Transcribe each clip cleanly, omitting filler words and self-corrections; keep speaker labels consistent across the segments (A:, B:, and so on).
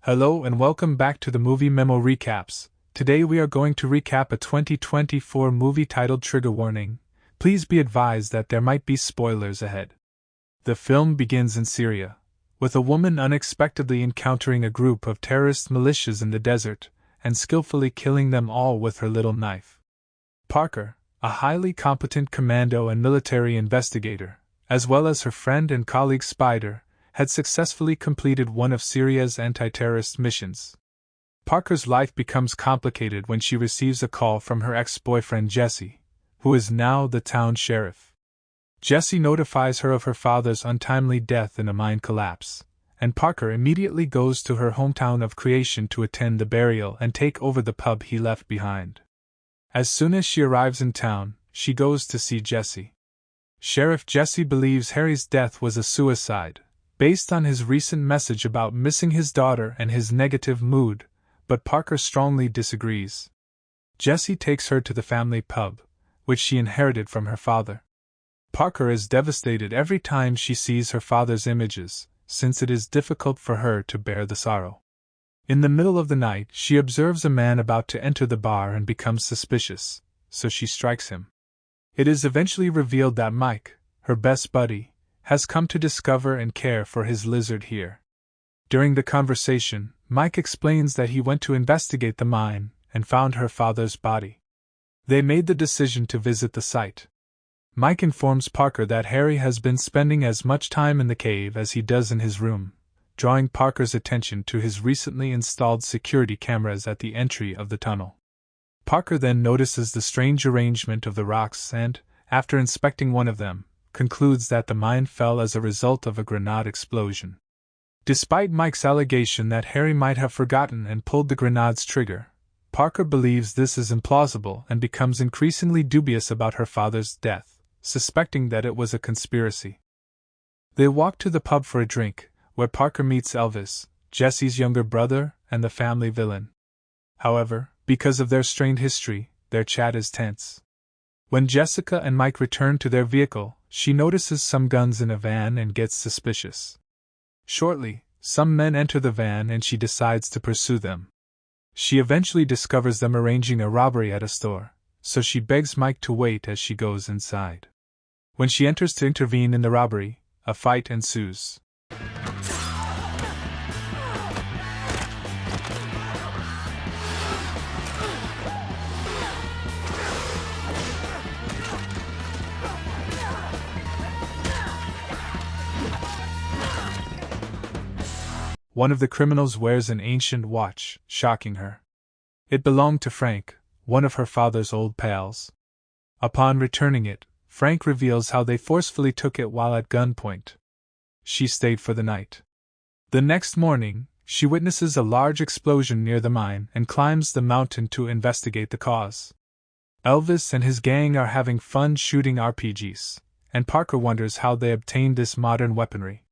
A: Hello and welcome back to the Movie Memo Recaps. Today we are going to recap a 2024 movie titled Trigger Warning. Please be advised that there might be spoilers ahead. The film begins in Syria, with a woman unexpectedly encountering a group of terrorist militias in the desert, and skillfully killing them all with her little knife. Parker, a highly competent commando and military investigator, as well as her friend and colleague Spider, had successfully completed one of Syria's anti-terrorist missions. Parker's life becomes complicated when she receives a call from her ex-boyfriend Jesse, who is now the town sheriff. Jesse notifies her of her father's untimely death in a mine collapse, and Parker immediately goes to her hometown of Creation to attend the burial and take over the pub he left behind. As soon as she arrives in town, she goes to see Jesse. Sheriff Jesse believes Harry's death was a suicide, based on his recent message about missing his daughter and his negative mood, but Parker strongly disagrees. Jesse takes her to the family pub, which she inherited from her father. Parker is devastated every time she sees her father's images, since it is difficult for her to bear the sorrow. In the middle of the night, she observes a man about to enter the bar and becomes suspicious, so she strikes him. It is eventually revealed that Mike, her best buddy, has come to discover and care for his lizard here. During the conversation, Mike explains that he went to investigate the mine and found her father's body. They made the decision to visit the site. Mike informs Parker that Harry has been spending as much time in the cave as he does in his room, drawing Parker's attention to his recently installed security cameras at the entry of the tunnel. Parker then notices the strange arrangement of the rocks and, after inspecting one of them, concludes that the mine fell as a result of a grenade explosion. Despite Mike's allegation that Harry might have forgotten and pulled the grenade's trigger, Parker believes this is implausible and becomes increasingly dubious about her father's death, suspecting that it was a conspiracy. They walk to the pub for a drink, where Parker meets Elvis, Jesse's younger brother and the family villain. However, because of their strained history, their chat is tense. When Jessica and Mike return to their vehicle, she notices some guns in a van and gets suspicious. Shortly, some men enter the van and she decides to pursue them. She eventually discovers them arranging a robbery at a store, so she begs Mike to wait as she goes inside. When she enters to intervene in the robbery, a fight ensues. One of the criminals wears an ancient watch, shocking her. It belonged to Frank, one of her father's old pals. Upon returning it, Frank reveals how they forcefully took it while at gunpoint. She stayed for the night. The next morning, she witnesses a large explosion near the mine and climbs the mountain to investigate the cause. Elvis and his gang are having fun shooting RPGs, and Parker wonders how they obtained this modern weaponry.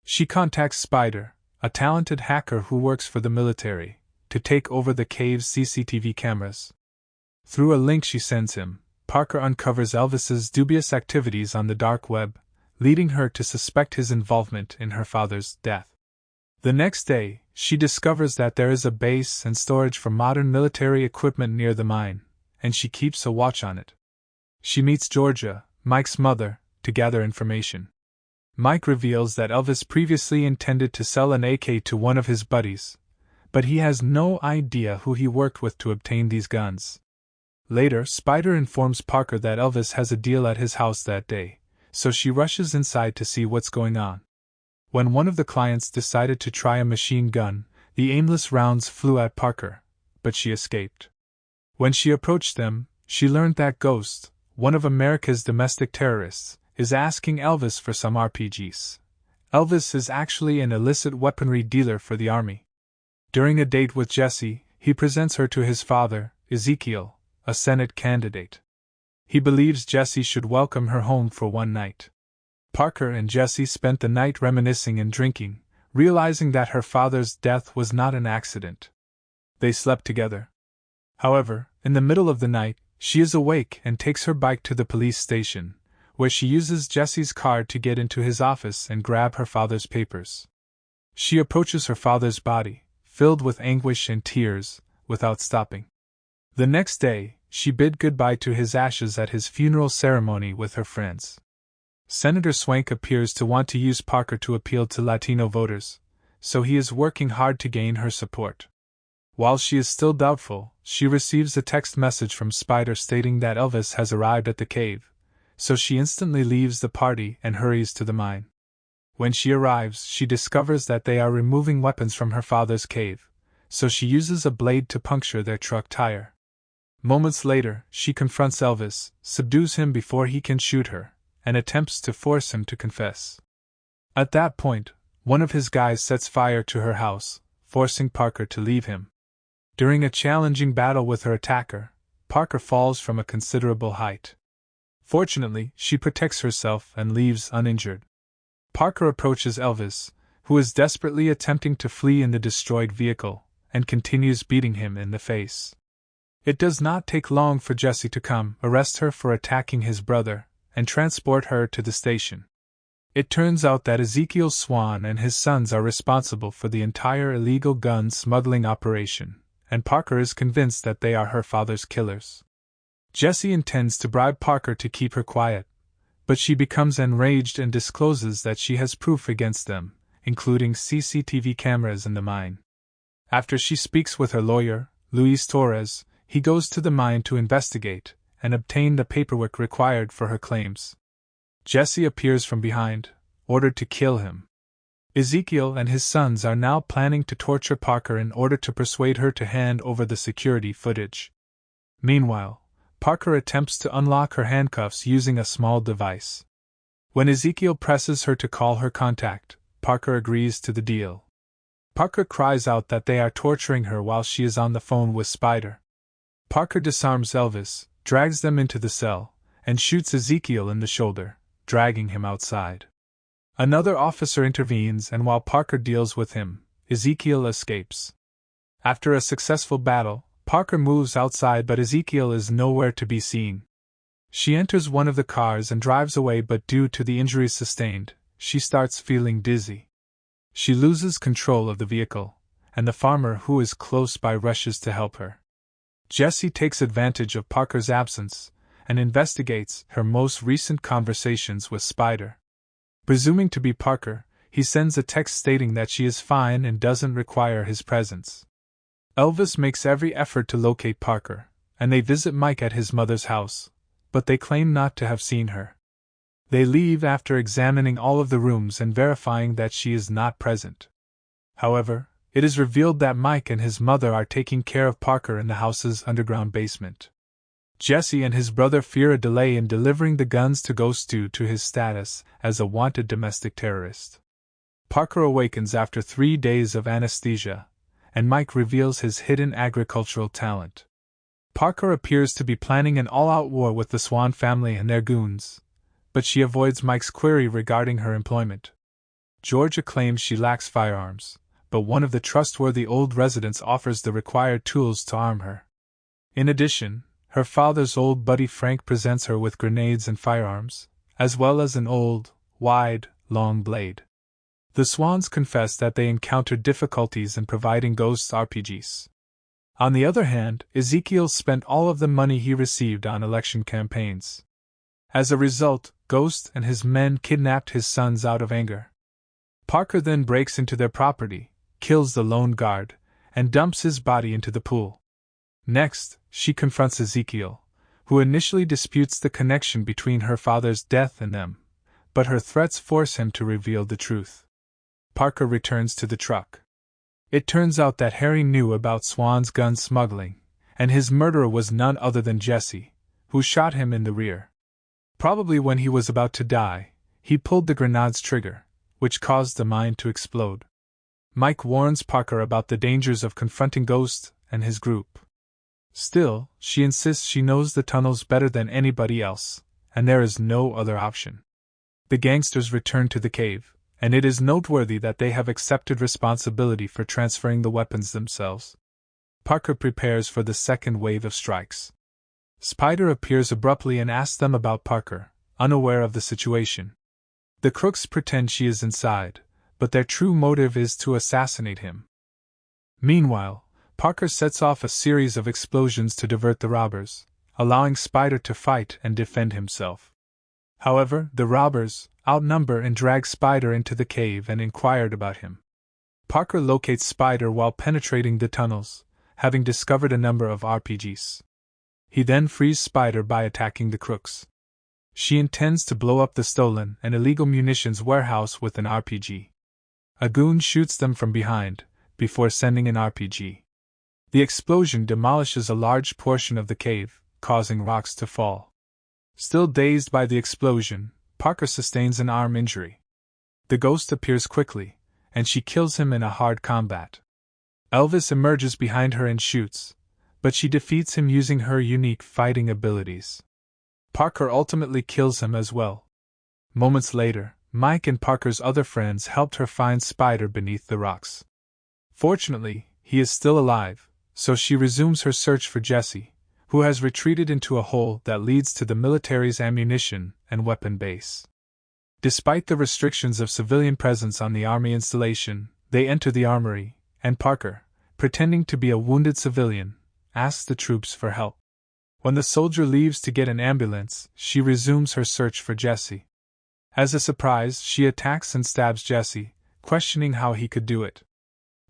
A: She contacts Spider, a talented hacker who works for the military, to take over the cave's CCTV cameras. Through a link she sends him, Parker uncovers Elvis's dubious activities on the dark web, leading her to suspect his involvement in her father's death. The next day, she discovers that there is a base and storage for modern military equipment near the mine, and she keeps a watch on it. She meets Georgia, Mike's mother, to gather information. Mike reveals that Elvis previously intended to sell an AK to one of his buddies, but he has no idea who he worked with to obtain these guns. Later, Spider informs Parker that Elvis has a deal at his house that day, so she rushes inside to see what's going on. When one of the clients decided to try a machine gun, the aimless rounds flew at Parker, but she escaped. When she approached them, she learned that Ghost, one of America's domestic terrorists, is asking Elvis for some RPGs. Elvis is actually an illicit weaponry dealer for the army. During a date with Jesse, he presents her to his father, Ezekiel, a Senate candidate. He believes Jesse should welcome her home for one night. Parker and Jesse spent the night reminiscing and drinking, realizing that her father's death was not an accident. They slept together. However, in the middle of the night, she is awake and takes her bike to the police station, where she uses Jesse's car to get into his office and grab her father's papers. She approaches her father's body, filled with anguish and tears, without stopping. The next day, she bid goodbye to his ashes at his funeral ceremony with her friends. Senator Swank appears to want to use Parker to appeal to Latino voters, so he is working hard to gain her support. While she is still doubtful, she receives a text message from Spider stating that Elvis has arrived at the cave, so she instantly leaves the party and hurries to the mine. When she arrives, she discovers that they are removing weapons from her father's cave, so she uses a blade to puncture their truck tire. Moments later, she confronts Elvis, subdues him before he can shoot her, and attempts to force him to confess. At that point, one of his guys sets fire to her house, forcing Parker to leave him. During a challenging battle with her attacker, Parker falls from a considerable height. Fortunately, she protects herself and leaves uninjured. Parker approaches Elvis, who is desperately attempting to flee in the destroyed vehicle, and continues beating him in the face. It does not take long for Jesse to come, arrest her for attacking his brother, and transport her to the station. It turns out that Ezekiel Swan and his sons are responsible for the entire illegal gun smuggling operation, and Parker is convinced that they are her father's killers. Jesse intends to bribe Parker to keep her quiet, but she becomes enraged and discloses that she has proof against them, including CCTV cameras in the mine. After she speaks with her lawyer, Luis Torres, he goes to the mine to investigate and obtain the paperwork required for her claims. Jesse appears from behind, ordered to kill him. Ezekiel and his sons are now planning to torture Parker in order to persuade her to hand over the security footage. Meanwhile, Parker attempts to unlock her handcuffs using a small device. When Ezekiel presses her to call her contact, Parker agrees to the deal. Parker cries out that they are torturing her while she is on the phone with Spider. Parker disarms Elvis, drags them into the cell, and shoots Ezekiel in the shoulder, dragging him outside. Another officer intervenes, and while Parker deals with him, Ezekiel escapes. After a successful battle, Parker moves outside, but Ezekiel is nowhere to be seen. She enters one of the cars and drives away, but due to the injuries sustained, she starts feeling dizzy. She loses control of the vehicle, and the farmer who is close by rushes to help her. Jesse takes advantage of Parker's absence and investigates her most recent conversations with Spider. Presuming to be Parker, he sends a text stating that she is fine and doesn't require his presence. Elvis makes every effort to locate Parker, and they visit Mike at his mother's house, but they claim not to have seen her. They leave after examining all of the rooms and verifying that she is not present. However, it is revealed that Mike and his mother are taking care of Parker in the house's underground basement. Jesse and his brother fear a delay in delivering the guns to Ghost due to his status as a wanted domestic terrorist. Parker awakens after 3 days of anesthesia, and Mike reveals his hidden agricultural talent. Parker appears to be planning an all-out war with the Swan family and their goons, but she avoids Mike's query regarding her employment. Georgia claims she lacks firearms, but one of the trustworthy old residents offers the required tools to arm her. In addition, her father's old buddy Frank presents her with grenades and firearms, as well as an old, wide, long blade. The Swans confess that they encountered difficulties in providing Ghost's RPGs. On the other hand, Ezekiel spent all of the money he received on election campaigns. As a result, Ghost and his men kidnapped his sons out of anger. Parker then breaks into their property, kills the lone guard, and dumps his body into the pool. Next, she confronts Ezekiel, who initially disputes the connection between her father's death and them, but her threats force him to reveal the truth. Parker returns to the truck. It turns out that Harry knew about Swan's gun smuggling, and his murderer was none other than Jesse, who shot him in the rear. Probably when he was about to die, he pulled the grenade's trigger, which caused the mine to explode. Mike warns Parker about the dangers of confronting Ghost and his group. Still, she insists she knows the tunnels better than anybody else, and there is no other option. The gangsters return to the cave, and it is noteworthy that they have accepted responsibility for transferring the weapons themselves. Parker prepares for the second wave of strikes. Spider appears abruptly and asks them about Parker, unaware of the situation. The crooks pretend she is inside, but their true motive is to assassinate him. Meanwhile, Parker sets off a series of explosions to divert the robbers, allowing Spider to fight and defend himself. However, the robbers outnumber and drag Spider into the cave and inquired about him. Parker locates Spider while penetrating the tunnels, having discovered a number of RPGs. He then frees Spider by attacking the crooks. She intends to blow up the stolen and illegal munitions warehouse with an RPG. A goon shoots them from behind, before sending an RPG. The explosion demolishes a large portion of the cave, causing rocks to fall. Still dazed by the explosion, Parker sustains an arm injury. The ghost appears quickly, and she kills him in a hard combat. Elvis emerges behind her and shoots, but she defeats him using her unique fighting abilities. Parker ultimately kills him as well. Moments later, Mike and Parker's other friends helped her find Spider beneath the rocks. Fortunately, he is still alive, so she resumes her search for Jesse, who has retreated into a hole that leads to the military's ammunition and weapon base. Despite the restrictions of civilian presence on the army installation, they enter the armory, and Parker, pretending to be a wounded civilian, asks the troops for help. When the soldier leaves to get an ambulance, she resumes her search for Jesse. As a surprise, she attacks and stabs Jesse, questioning how he could do it.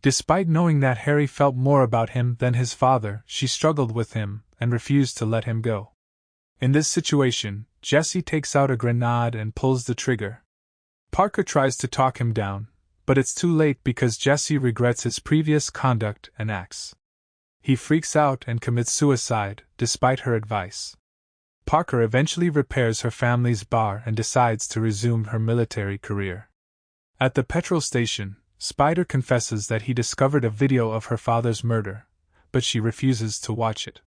A: Despite knowing that Harry felt more about him than his father, she struggled with him and refused to let him go. In this situation, Jesse takes out a grenade and pulls the trigger. Parker tries to talk him down, but it's too late because Jesse regrets his previous conduct and acts. He freaks out and commits suicide, despite her advice. Parker eventually repairs her family's bar and decides to resume her military career. At the petrol station, Spider confesses that he discovered a video of her father's murder, but she refuses to watch it.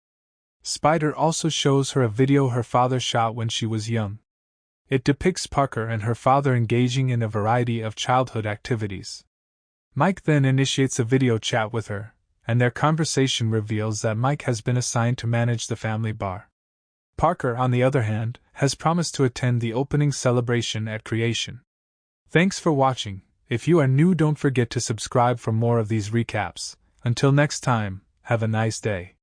A: Spider also shows her a video her father shot when she was young. It depicts Parker and her father engaging in a variety of childhood activities. Mike then initiates a video chat with her, and their conversation reveals that Mike has been assigned to manage the family bar. Parker, on the other hand, has promised to attend the opening celebration at Creation. Thanks for watching. If you are new, don't forget to subscribe for more of these recaps. Until next time, have a nice day.